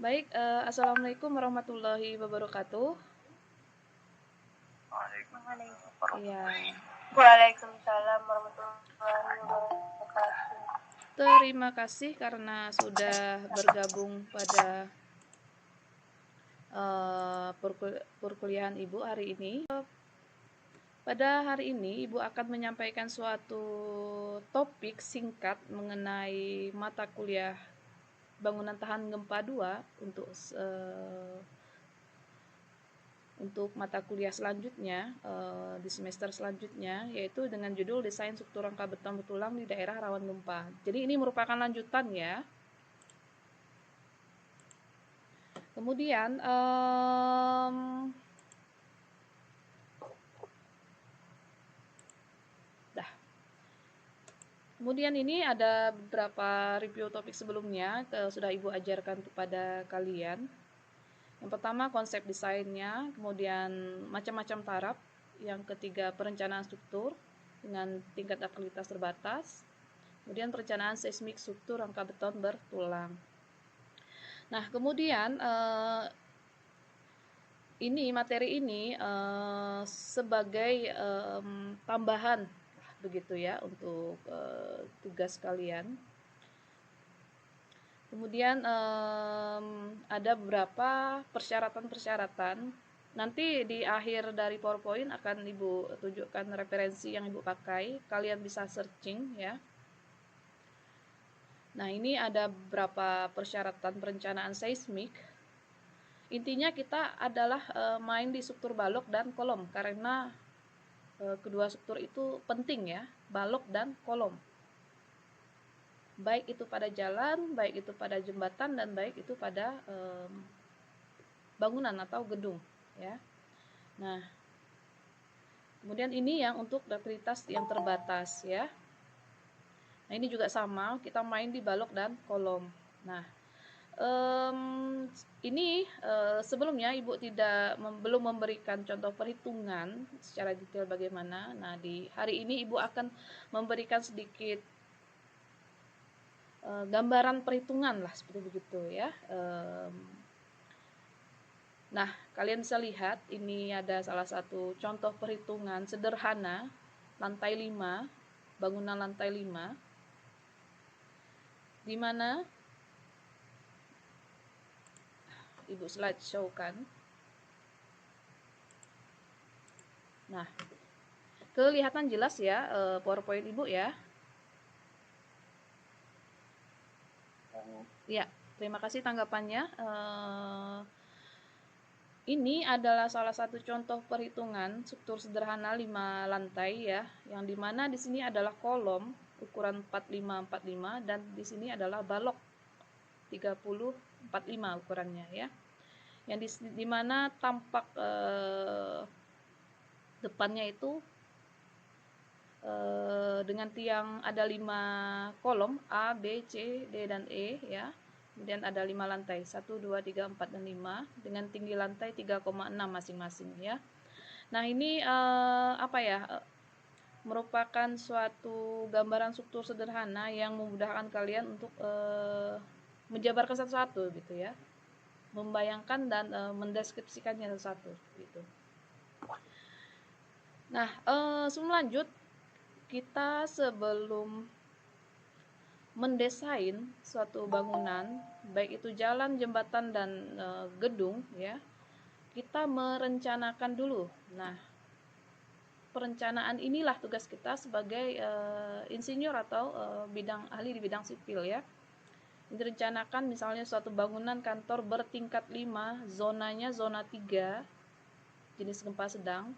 Baik, assalamualaikum warahmatullahi wabarakatuh. Iya, Waalaikumsalam warahmatullahi wabarakatuh. terima kasih karena sudah bergabung pada perkuliahan Ibu hari ini. Pada hari ini, Ibu akan menyampaikan suatu topik singkat mengenai mata kuliah bangunan tahan gempa 2 untuk mata kuliah selanjutnya di semester selanjutnya, yaitu dengan judul Desain Struktur Rangka Beton Betulang di Daerah Rawan Gempa. Jadi ini merupakan lanjutan ya. Kemudian kemudian ini ada beberapa review topik sebelumnya sudah Ibu ajarkan kepada kalian. Yang pertama konsep desainnya, kemudian macam-macam taraf. Yang ketiga perencanaan struktur dengan tingkat aktualitas terbatas. Kemudian perencanaan seismik struktur rangka beton bertulang. Nah, kemudian materi ini sebagai tambahan begitu ya untuk tugas kalian. Kemudian ada beberapa persyaratan-persyaratan. Nanti di akhir dari PowerPoint akan Ibu tunjukkan referensi yang Ibu pakai. Kalian bisa searching ya. Nah, ini ada beberapa persyaratan perencanaan seismik. Intinya kita adalah main di struktur balok dan kolom karena kedua struktur itu penting ya, balok dan kolom. Baik itu pada jalan, baik itu pada jembatan, dan baik itu pada bangunan atau gedung ya. Nah, kemudian ini yang untuk aktivitas yang terbatas ya. Nah, ini juga sama, kita main di balok dan kolom. Nah, ini sebelumnya Ibu belum memberikan contoh perhitungan secara detail bagaimana. Nah, di hari ini Ibu akan memberikan sedikit gambaran perhitungan lah seperti begitu ya. Nah, kalian bisa lihat ini ada salah satu contoh perhitungan sederhana lantai 5, bangunan lantai 5, di mana Ibu slide show kan. Nah, kelihatan jelas ya PowerPoint Ibu ya. Ya, terima kasih tanggapannya. Ini adalah salah satu contoh perhitungan struktur sederhana 5 lantai ya, yang dimana di sini adalah kolom ukuran 45-45 dan di sini adalah balok 30-45 ukurannya ya. Yang dimana tampak depannya itu dengan tiang ada 5 kolom A, B, C, D, dan E ya. Kemudian ada 5 lantai 1, 2, 3, 4, dan 5 dengan tinggi lantai 3,6 masing-masing ya. Nah, ini merupakan suatu gambaran struktur sederhana yang memudahkan kalian untuk menjabarkan satu-satu gitu ya, membayangkan dan mendeskripsikannya satu-satu gitu. Nah, sebelum lanjut, kita sebelum mendesain suatu bangunan, baik itu jalan, jembatan, dan gedung ya, kita merencanakan dulu. Nah, perencanaan inilah tugas kita sebagai insinyur atau ahli di bidang sipil ya. Direncanakan misalnya suatu bangunan kantor bertingkat 5, zonanya zona 3, jenis gempa sedang.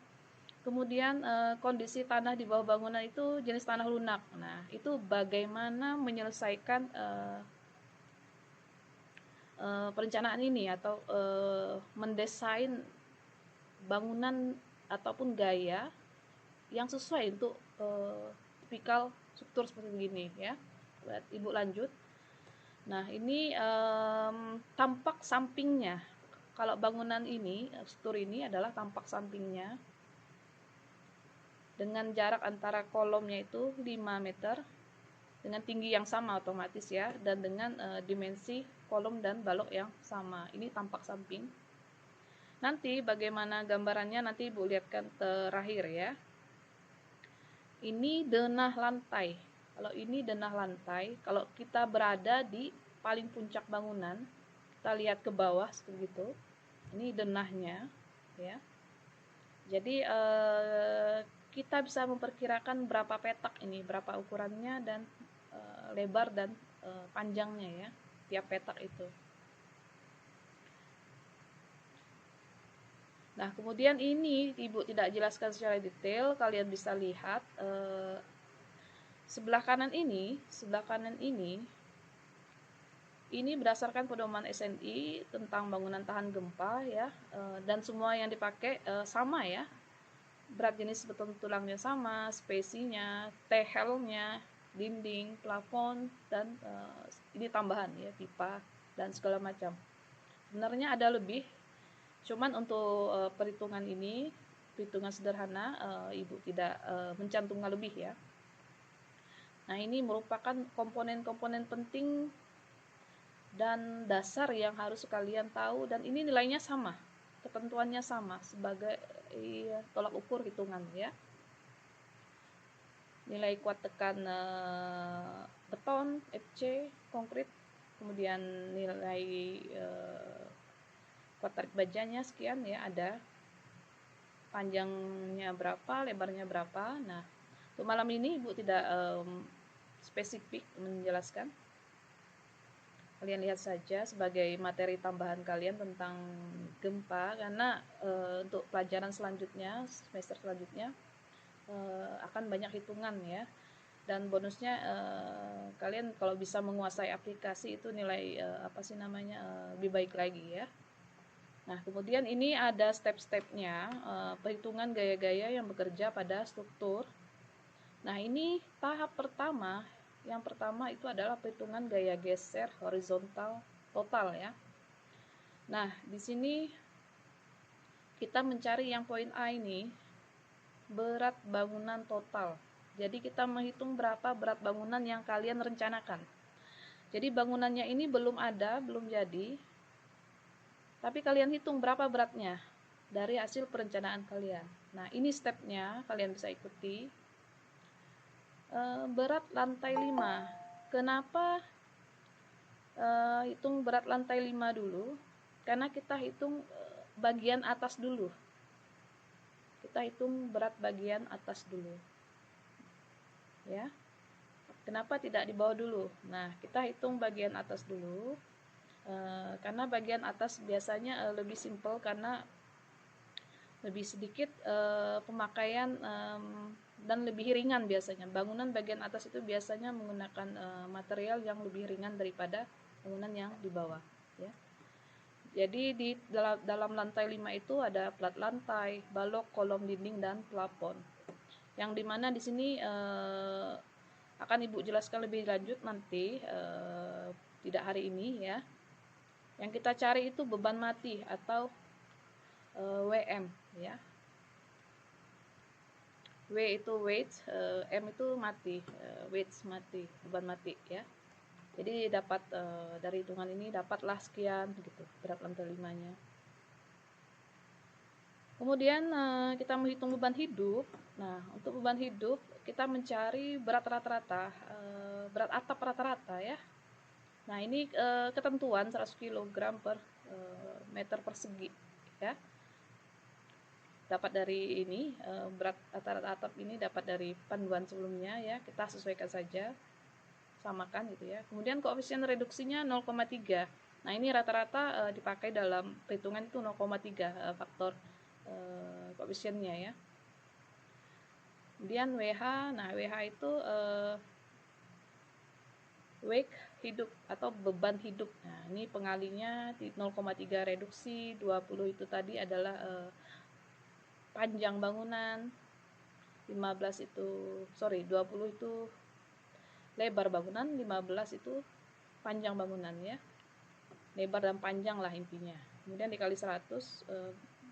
Kemudian kondisi tanah di bawah bangunan itu jenis tanah lunak. Nah, itu bagaimana menyelesaikan perencanaan ini atau mendesain bangunan ataupun gaya yang sesuai untuk tipikal struktur seperti begini ya. Ibu lanjut. Nah, ini tampak sampingnya. Kalau bangunan ini, struktur ini adalah tampak sampingnya dengan jarak antara kolomnya itu 5 meter dengan tinggi yang sama otomatis ya, dan dengan dimensi kolom dan balok yang sama. Ini tampak samping. Nanti bagaimana gambarannya nanti Ibu lihatkan terakhir ya. Ini denah lantai. Kalau ini denah lantai, kalau kita berada di paling puncak bangunan, kita lihat ke bawah seperti itu. Ini denahnya ya. Jadi kita bisa memperkirakan berapa petak ini, berapa ukurannya dan lebar dan panjangnya ya, tiap petak itu. Nah, kemudian ini Ibu tidak jelaskan secara detail, kalian bisa lihat sebelah kanan ini berdasarkan pedoman SNI tentang bangunan tahan gempa ya, dan semua yang dipakai sama ya. Berat jenis beton tulangnya sama, spesinya, T-helnya, dinding, plafon, dan ini tambahan ya, pipa dan segala macam. Sebenarnya ada lebih, cuman untuk perhitungan ini, perhitungan sederhana, Ibu tidak mencantumkan lebih ya. Nah, ini merupakan komponen-komponen penting dan dasar yang harus kalian tahu, dan ini nilainya sama, ketentuannya sama sebagai tolak ukur hitungan ya. Nilai kuat tekan beton, FC, konkrit, kemudian nilai kuat tarik bajanya sekian ya, ada panjangnya berapa, lebarnya berapa. Nah, untuk malam ini Ibu tidak spesifik menjelaskan. Kalian lihat saja sebagai materi tambahan kalian tentang gempa, karena untuk pelajaran selanjutnya, semester selanjutnya akan banyak hitungan ya. Dan bonusnya kalian kalau bisa menguasai aplikasi itu nilai lebih baik lagi ya. Nah, kemudian ini ada step-stepnya, perhitungan gaya-gaya yang bekerja pada struktur. Nah, ini tahap pertama. Yang pertama itu adalah perhitungan gaya geser horizontal total ya. Nah, di sini kita mencari yang poin A ini, berat bangunan total. Jadi kita menghitung berapa berat bangunan yang kalian rencanakan. Jadi bangunannya ini belum ada, belum jadi, tapi kalian hitung berapa beratnya dari hasil perencanaan kalian. Nah, ini stepnya, kalian bisa ikuti. Berat lantai 5. Kenapa hitung berat lantai 5 dulu? Karena kita hitung bagian atas dulu. Kita hitung berat bagian atas dulu. Ya. Kenapa tidak di bawah dulu? Nah, kita hitung bagian atas dulu. Karena bagian atas biasanya lebih simpel, karena lebih sedikit pemakaian dan lebih ringan biasanya. Bangunan bagian atas itu biasanya menggunakan material yang lebih ringan daripada bangunan yang di bawah ya. Jadi di dalam lantai 5 itu ada plat lantai, balok, kolom dinding, dan plafon. Yang dimana di sini akan Ibu jelaskan lebih lanjut nanti, tidak hari ini ya. Yang kita cari itu beban mati atau WM ya. W itu weight, M itu mati, weight mati, beban mati ya. Jadi dapat dari hitungan ini dapatlah sekian gitu berat lantai 5-nya. Kemudian kita menghitung beban hidup. Nah, untuk beban hidup kita mencari berat rata-rata, berat atap rata-rata ya. Nah, ini ketentuan 100 kg per meter persegi ya. Dapat dari ini, berat rata-rata atap ini dapat dari panduan sebelumnya ya, kita sesuaikan saja, samakan gitu ya. Kemudian koefisien reduksinya 0,3. Nah, ini rata-rata dipakai dalam perhitungan itu 0,3 faktor koefisiennya ya. Kemudian WH, nah WH itu weight hidup atau beban hidup. Nah, ini pengalinya 0,3 reduksi, 20 itu tadi adalah panjang bangunan, 20 itu lebar bangunan, 15 itu panjang bangunan ya. Lebar dan panjang lah intinya. Kemudian dikali 100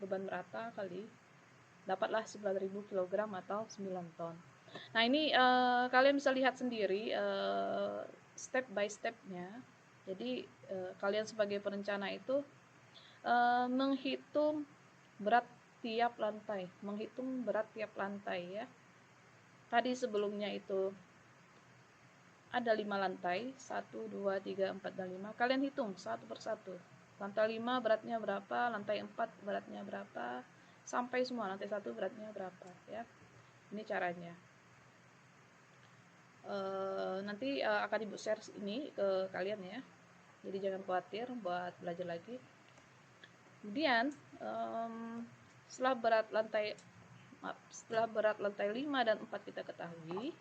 beban rata kali dapatlah 9.000 kg atau 9 ton. Nah, ini kalian bisa lihat sendiri step by stepnya. Jadi kalian sebagai perencana itu menghitung berat tiap lantai, ya. Tadi sebelumnya itu ada 5 lantai, 1, 2, 3, 4, dan 5. Kalian hitung satu persatu. Lantai 5 beratnya berapa, lantai 4 beratnya berapa, sampai semua lantai 1 beratnya berapa, ya. Ini caranya. Nanti akan ibu share ini ke kalian ya, jadi jangan khawatir buat belajar lagi. Kemudian setelah berat lantai 5 dan 4 kita ketahui,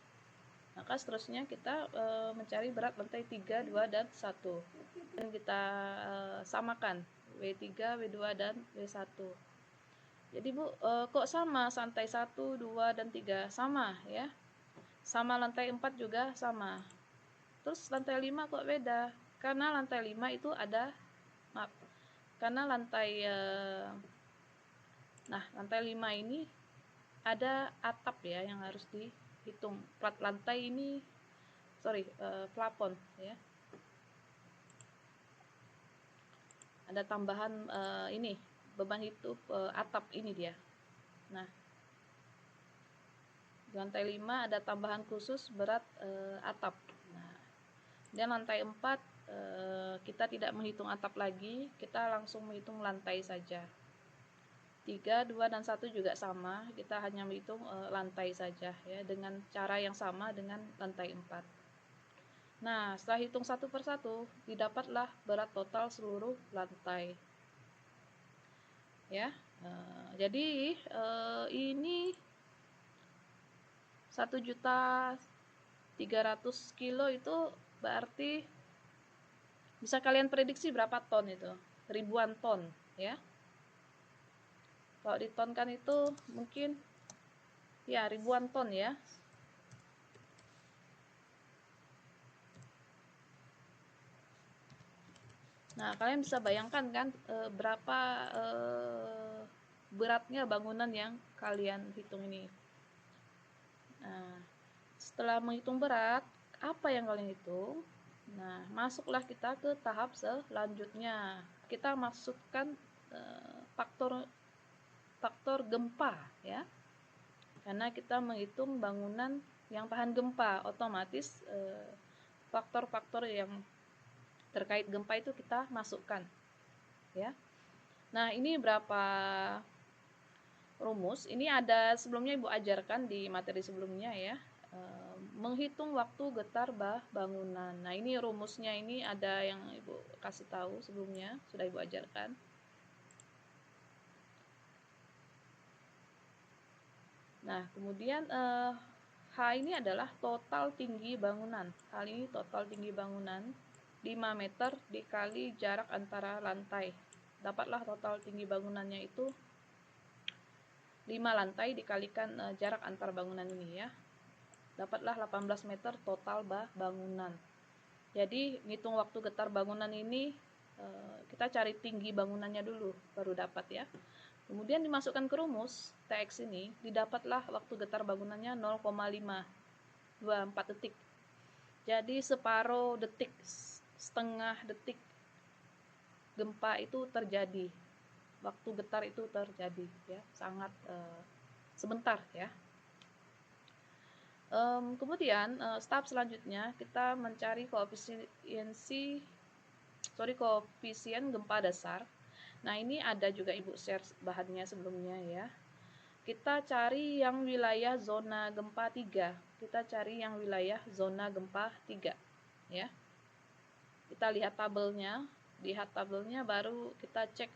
maka seterusnya kita mencari berat lantai 3, 2, dan 1, dan kita samakan W3, W2, dan W1. Jadi Bu, kok sama lantai 1, 2, dan 3 sama ya, sama lantai 4 juga sama. Terus lantai 5 kok beda? Karena lantai 5 itu ada, karena lantai lantai 5 ini ada atap ya yang harus dihitung. Plat lantai ini, plafon ya. Ada tambahan ini beban hidup atap ini dia. Nah, di lantai 5 ada tambahan khusus berat atap. Nah, dan lantai 4 kita tidak menghitung atap lagi, kita langsung menghitung lantai saja. 3, 2, dan 1 juga sama, kita hanya menghitung lantai saja ya, dengan cara yang sama dengan lantai 4. Nah, setelah hitung satu persatu, didapatlah berat total seluruh lantai. Ya, jadi ini 1.300.000 kilo itu berarti bisa kalian prediksi berapa ton itu? Ribuan ton ya. Kalau ditonkan itu mungkin ya ribuan ton ya. Nah, kalian bisa bayangkan kan berapa beratnya bangunan yang kalian hitung ini. Nah, setelah menghitung berat, apa yang kalian hitung? Nah, masuklah kita ke tahap selanjutnya. Kita masukkan faktor gempa ya. Karena kita menghitung bangunan yang tahan gempa, otomatis faktor-faktor yang terkait gempa itu kita masukkan ya. Nah, ini berapa rumus. Ini ada sebelumnya Ibu ajarkan di materi sebelumnya ya. Menghitung waktu getar bangunan. Nah, ini rumusnya, ini ada yang Ibu kasih tahu sebelumnya, sudah Ibu ajarkan. Nah, kemudian H ini adalah total tinggi bangunan. Hal ini total tinggi bangunan 5 meter dikali jarak antara lantai. Dapatlah total tinggi bangunannya itu 5 lantai dikalikan jarak antar bangunan ini ya. Dapatlah 18 meter total bangunan. Jadi ngitung waktu getar bangunan ini kita cari tinggi bangunannya dulu baru dapat ya. Kemudian dimasukkan ke rumus TX ini, didapatlah waktu getar bangunannya 0,524 detik. Jadi separuh detik, setengah detik gempa itu terjadi, waktu getar itu terjadi ya, sangat sebentar ya. Kemudian tahap selanjutnya kita mencari koefisien gempa dasar. Nah, ini ada juga Ibu share bahannya sebelumnya ya. Kita cari yang wilayah zona gempa 3. Kita cari yang wilayah zona gempa 3 ya. Kita lihat tabelnya, baru kita cek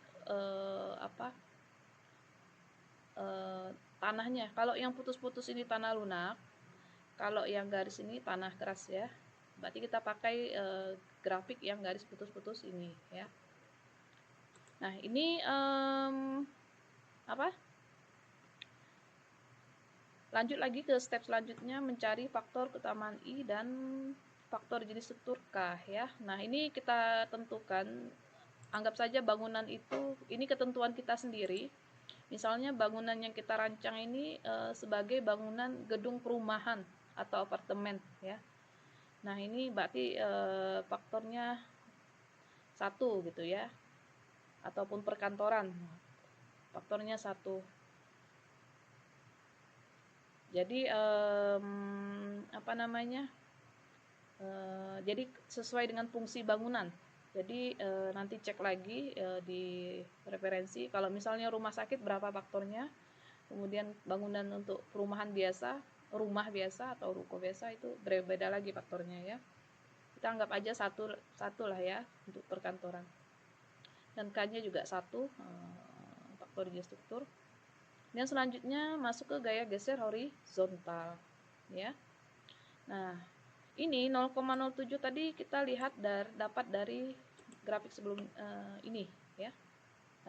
tanahnya. Kalau yang putus-putus ini tanah lunak, kalau yang garis ini tanah keras ya. Berarti kita pakai grafik yang garis putus-putus ini ya. Nah, ini lanjut lagi ke step selanjutnya, mencari faktor keutamaan I dan faktor jenis struktur K ya. Nah, ini kita tentukan, anggap saja bangunan itu, ini ketentuan kita sendiri. Misalnya bangunan yang kita rancang ini sebagai bangunan gedung perumahan atau apartemen ya. Nah, ini berarti faktornya 1 gitu ya. Ataupun perkantoran. Faktornya 1. Jadi apa namanya? Jadi sesuai dengan fungsi bangunan. Jadi nanti cek lagi di referensi. Kalau misalnya rumah sakit berapa faktornya, kemudian bangunan untuk perumahan biasa, rumah biasa atau ruko biasa itu berbeda lagi faktornya ya. Kita anggap aja satu lah ya untuk perkantoran. Dan K-nya juga 1 faktor geostruktur. Dan selanjutnya masuk ke gaya geser horizontal ya. Nah, ini 0,07 tadi kita lihat dapat dari grafik sebelum ini ya.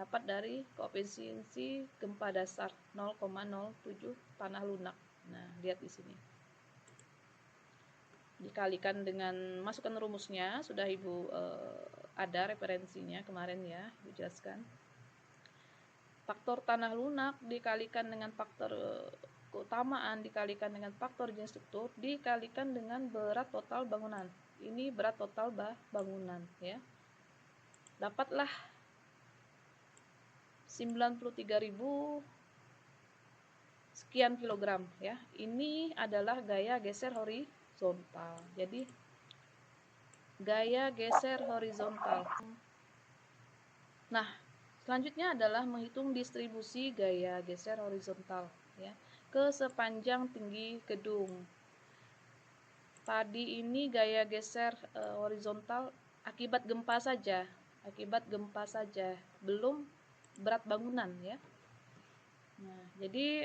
Dapat dari koefisiensi gempa dasar 0,07 tanah lunak. Nah, lihat di sini. Dikalikan dengan masukkan rumusnya, sudah Ibu ada referensinya kemarin ya, Ibu jelaskan. Faktor tanah lunak dikalikan dengan faktor keutamaan dikalikan dengan faktor jenis struktur dikalikan dengan berat total bangunan. Ini berat total bangunan ya. Dapatlah 93.000 sekian kilogram ya. Ini adalah gaya geser horizontal. Jadi gaya geser horizontal. Nah, selanjutnya adalah menghitung distribusi gaya geser horizontal ya ke sepanjang tinggi gedung. Tadi ini gaya geser horizontal akibat gempa saja, belum berat bangunan ya. Nah, jadi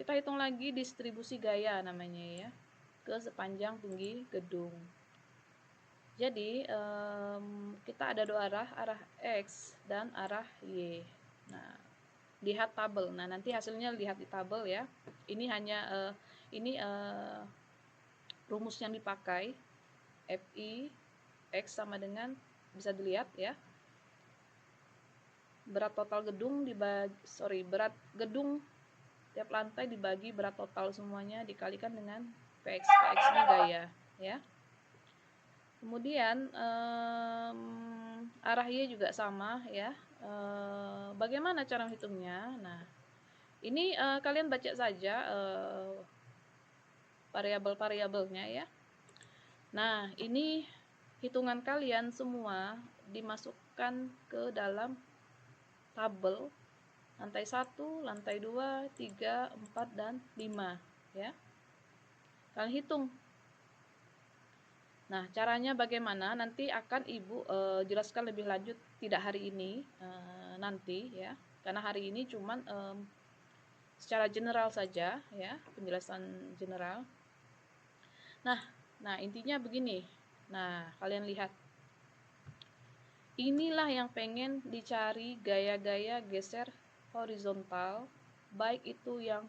kita hitung lagi distribusi gaya namanya ya ke sepanjang tinggi gedung. Jadi kita ada 2 arah X dan arah Y. Nah, lihat tabel. Nah, nanti hasilnya lihat di tabel ya. Ini hanya rumus yang dipakai. FI X sama dengan, bisa dilihat ya, berat total gedung berat gedung tiap lantai dibagi berat total semuanya dikalikan dengan Px. Px ini gaya ya. Kemudian arah Y juga sama ya. Bagaimana cara menghitungnya? Nah, ini kalian baca saja variabel-variabelnya ya. Nah, ini hitungan kalian semua dimasukkan ke dalam tabel lantai 1, lantai 2, 3, 4, dan 5 ya. Kalian hitung. Nah, caranya bagaimana nanti akan Ibu jelaskan lebih lanjut, tidak hari ini, nanti ya. Karena hari ini cuman secara general saja ya, penjelasan general. Nah, intinya begini. Nah, kalian lihat. Inilah yang pengen dicari gaya-gaya geser horizontal, baik itu yang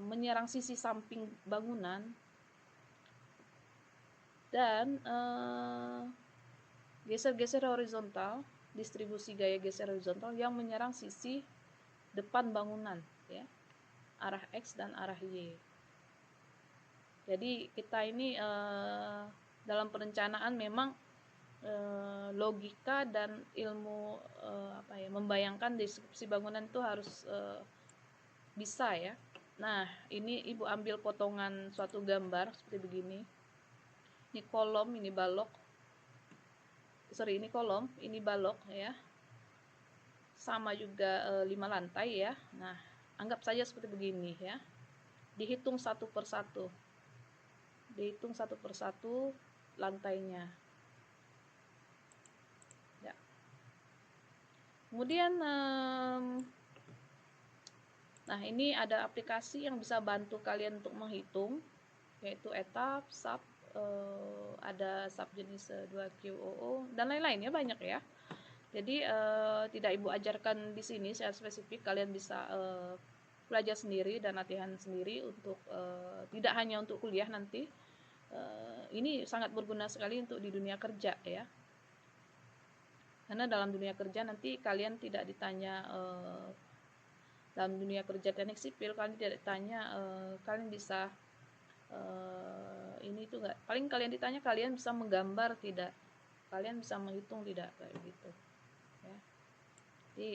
menyerang sisi samping bangunan dan geser-geser horizontal, distribusi gaya geser horizontal yang menyerang sisi depan bangunan ya, arah X dan arah Y. Jadi kita ini dalam perencanaan memang logika dan ilmu membayangkan deskripsi bangunan itu harus bisa ya. Nah, ini Ibu ambil potongan suatu gambar seperti begini. Ini kolom, ini balok. Ini kolom, ini balok ya. Sama juga 5 lantai ya. Nah, anggap saja seperti begini ya. Dihitung satu persatu. Dihitung satu persatu lantainya. Ya. Kemudian nah, ini ada aplikasi yang bisa bantu kalian untuk menghitung, yaitu etap, sub, ada sub jenis 2QOO dan lain-lain ya, banyak ya. Jadi tidak Ibu ajarkan di sini secara spesifik, kalian bisa belajar sendiri dan latihan sendiri untuk tidak hanya untuk kuliah nanti. Ini sangat berguna sekali untuk di dunia kerja ya. Karena dalam dunia kerja nanti kalian tidak ditanya dalam dunia kerja teknik sipil kalian tidak ditanya kalian bisa ini itu enggak. Paling kalian ditanya kalian bisa menggambar tidak, kalian bisa menghitung tidak, kayak gitu ya. Jadi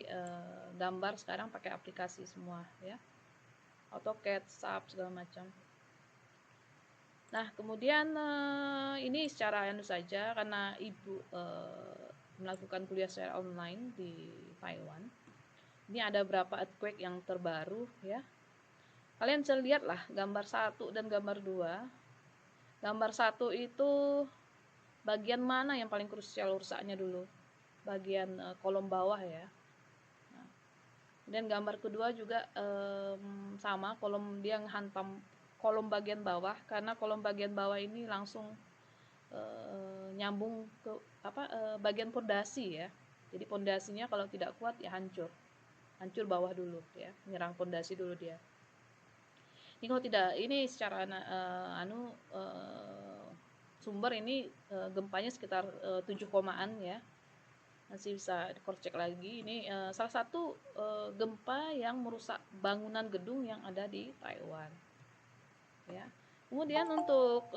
gambar sekarang pakai aplikasi semua ya, AutoCAD, SAP segala macam. Nah kemudian ini secara anu saja karena ibu melakukan kuliah secara online di Taiwan. Ini ada beberapa earthquake yang terbaru ya. Kalian bisa lihat lah gambar 1 dan gambar 2. Gambar 1 itu bagian mana yang paling krusial rusaknya dulu? Bagian kolom bawah ya. Nah, dan gambar kedua juga sama, kolom dia menghantam kolom bagian bawah karena kolom bagian bawah ini langsung nyambung ke bagian pondasi ya. Jadi pondasinya kalau tidak kuat ya hancur bawah dulu ya, menyerang pondasi dulu dia. Ini kalau tidak, ini secara sumber ini gempanya sekitar 7 komaan ya, masih bisa dikorcek lagi. Ini salah satu gempa yang merusak bangunan gedung yang ada di Taiwan ya. Kemudian untuk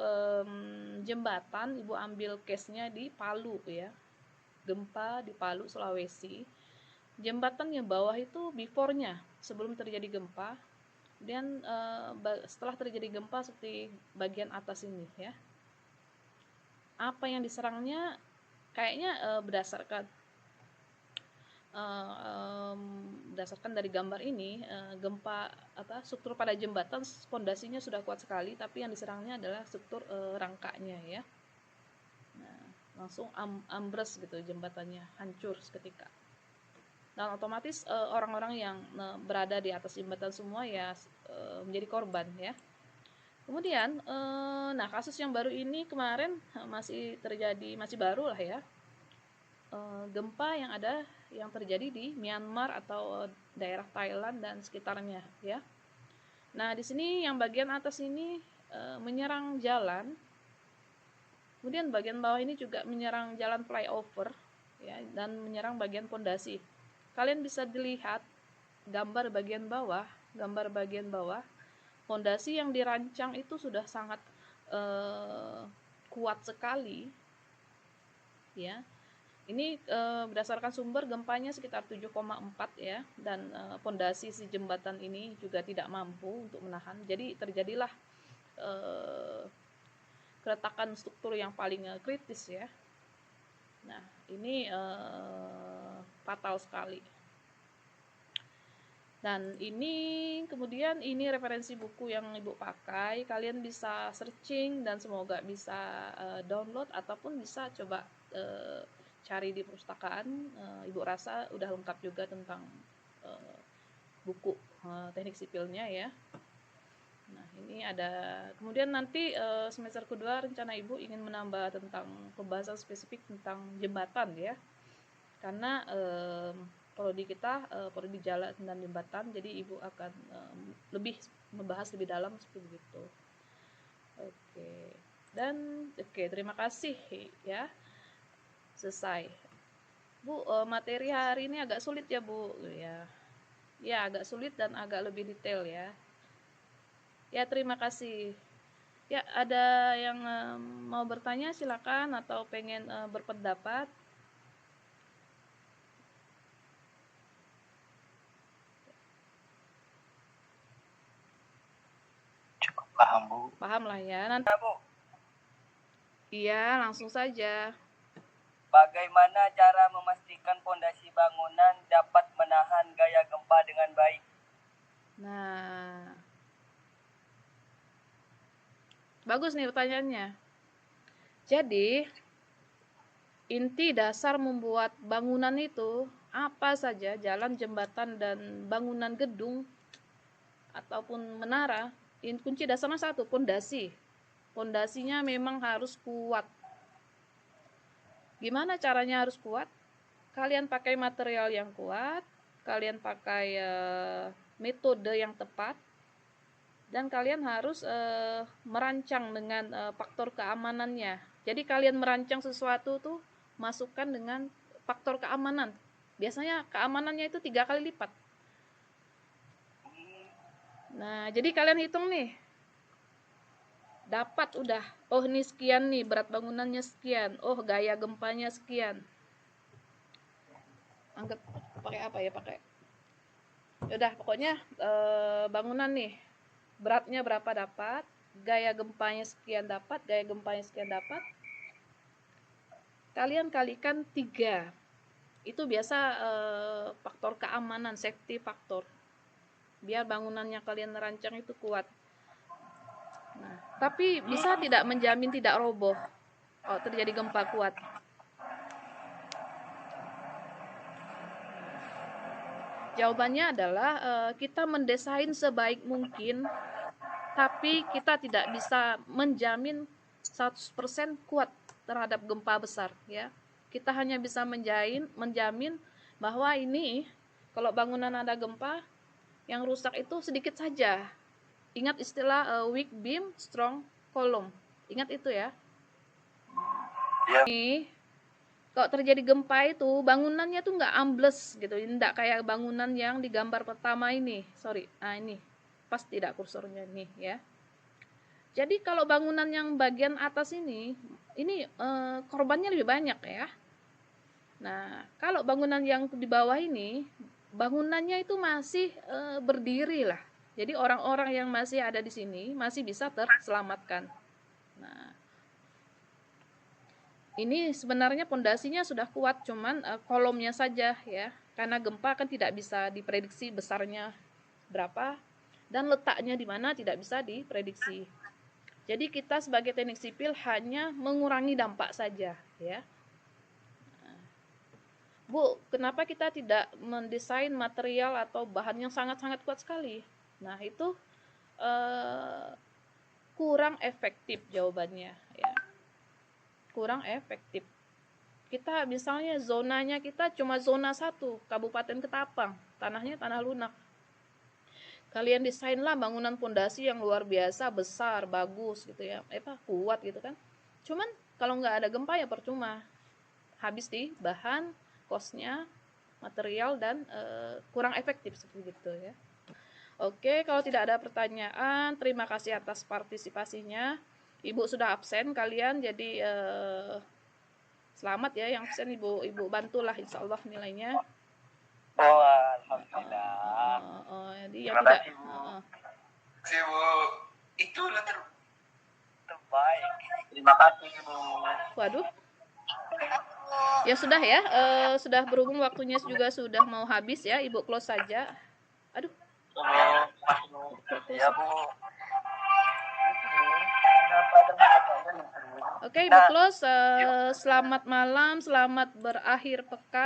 jembatan, ibu ambil case-nya di Palu ya, gempa di Palu, Sulawesi. Jembatan yang bawah itu before-nya, sebelum terjadi gempa. Kemudian setelah terjadi gempa seperti bagian atas ini ya, apa yang diserangnya kayaknya berdasarkan dari gambar ini, gempa struktur pada jembatan fondasinya sudah kuat sekali, tapi yang diserangnya adalah struktur rangkanya ya. Nah, langsung ambles gitu, jembatannya hancur seketika. Dan otomatis orang-orang yang berada di atas jembatan semua ya menjadi korban ya. Kemudian nah kasus yang baru ini kemarin masih terjadi, masih baru lah ya, gempa yang terjadi di Myanmar atau daerah Thailand dan sekitarnya ya. Nah di sini yang bagian atas ini menyerang jalan, kemudian bagian bawah ini juga menyerang jalan flyover ya, dan menyerang bagian pondasi. Kalian bisa dilihat gambar bagian bawah, fondasi yang dirancang itu sudah sangat kuat sekali ya. Ini berdasarkan sumber gempanya sekitar 7,4 ya, dan fondasi si jembatan ini juga tidak mampu untuk menahan. Jadi terjadilah keretakan struktur yang paling kritis ya. Nah ini fatal sekali. Dan ini kemudian ini referensi buku yang ibu pakai, kalian bisa searching dan semoga bisa download ataupun bisa coba cari di perpustakaan. Ibu rasa udah lengkap juga tentang buku teknik sipilnya ya. Nah ini ada, kemudian nanti semester kedua rencana ibu ingin menambah tentang pembahasan spesifik tentang jembatan ya, karena kalau di kita perlu di jalan dan jembatan, jadi ibu akan lebih membahas lebih dalam seperti itu. Oke, terima kasih ya, selesai Bu. Materi hari ini agak sulit ya Bu ya, agak sulit dan agak lebih detail ya, terima kasih ya. Ada yang mau bertanya silakan, atau pengen berpendapat. Paham Bu. Paham lah ya nanti. Bu. Iya, langsung saja. Bagaimana cara memastikan pondasi bangunan dapat menahan gaya gempa dengan baik? Nah, bagus nih pertanyaannya. Jadi, inti dasar membuat bangunan itu apa saja, jalan, jembatan, dan bangunan gedung ataupun menara, kunci dasarnya satu, pondasi. Pondasinya memang harus kuat. Gimana caranya harus kuat? Kalian pakai material yang kuat, kalian pakai metode yang tepat, dan kalian harus merancang dengan faktor keamanannya. Jadi kalian merancang sesuatu tuh masukkan dengan faktor keamanan. Biasanya keamanannya itu 3 kali lipat. Nah, jadi kalian hitung nih. Dapat udah. Oh, ini sekian nih, berat bangunannya sekian. Oh, gaya gempanya sekian. Anggap pakai apa ya, pakai. Udah, pokoknya bangunan nih. Beratnya berapa dapat, gaya gempanya sekian dapat, gaya gempanya sekian dapat. Kalian kalikan 3. Itu biasa faktor keamanan, safety faktor. Biar bangunannya kalian rancang itu kuat. Nah, tapi bisa tidak menjamin tidak roboh kalau terjadi gempa kuat. Jawabannya adalah kita mendesain sebaik mungkin, tapi kita tidak bisa menjamin 100% kuat terhadap gempa besar, ya. Kita hanya bisa menjamin bahwa ini kalau bangunan ada gempa, yang rusak itu sedikit saja. Ingat istilah weak beam, strong column. Ingat itu ya. Ini kalau terjadi gempa itu bangunannya tuh nggak ambles gitu, nggak kayak bangunan yang di gambar pertama ini. Sorry, nah ini pas tidak kursornya nih ya. Jadi kalau bangunan yang bagian atas ini korbannya lebih banyak ya. Nah, kalau bangunan yang di bawah ini bangunannya itu masih berdiri lah. Jadi orang-orang yang masih ada di sini masih bisa terselamatkan. Nah, ini sebenarnya pondasinya sudah kuat, cuman kolomnya saja ya. Karena gempa kan tidak bisa diprediksi besarnya berapa dan letaknya di mana tidak bisa diprediksi. Jadi kita sebagai teknik sipil hanya mengurangi dampak saja ya. Bu, kenapa kita tidak mendesain material atau bahan yang sangat-sangat kuat sekali? Nah, itu kurang efektif jawabannya ya. Kurang efektif. Kita misalnya zonanya kita cuma zona 1, Kabupaten Ketapang, tanahnya tanah lunak. Kalian desainlah bangunan pondasi yang luar biasa, besar, bagus gitu ya, kuat gitu kan. Cuman kalau nggak ada gempa ya percuma, habis di bahan, kosnya, material dan kurang efektif seperti itu ya. Oke, kalau tidak ada pertanyaan, terima kasih atas partisipasinya. Ibu sudah absen kalian, jadi selamat ya yang absen, ibu bantulah insya Allah nilainya. Oh, alhamdulillah. Jadi yang tidak Bu. Itu terbaik. Terima kasih, Bu. Waduh. Ya sudah ya, sudah berhubung waktunya juga sudah mau habis ya, Ibu close saja. Aduh. Ya, Bu. Oke, Ibu close. Selamat malam, selamat berakhir pekan.